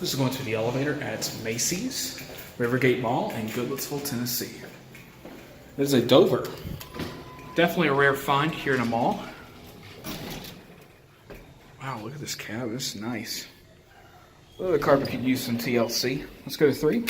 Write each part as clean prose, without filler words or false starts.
This is going to the elevator at Macy's, RiverGate Mall in Goodlettsville, Tennessee. There's a Dover. Definitely a rare find here in a mall. Wow, look at this cab. This is nice. Oh, the carpet could use some TLC. Let's go to 3.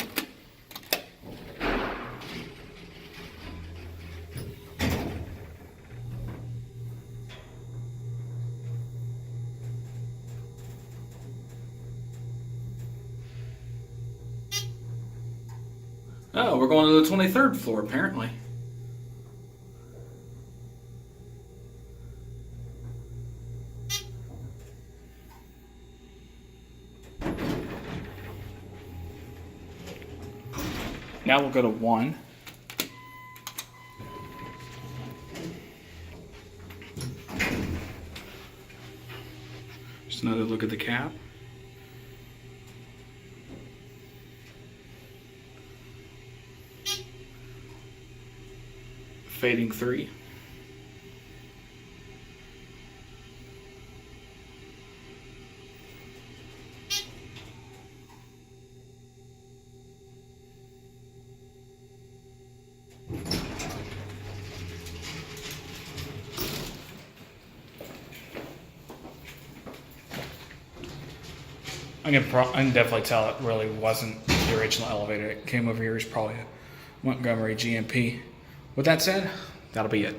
Oh, we're going to the 23rd floor, apparently. Now we'll go to 1. Just another look at the cap. Fading 3. I can definitely tell it really wasn't the original elevator. It came over here as probably a Montgomery GMP. With that said, that'll be it.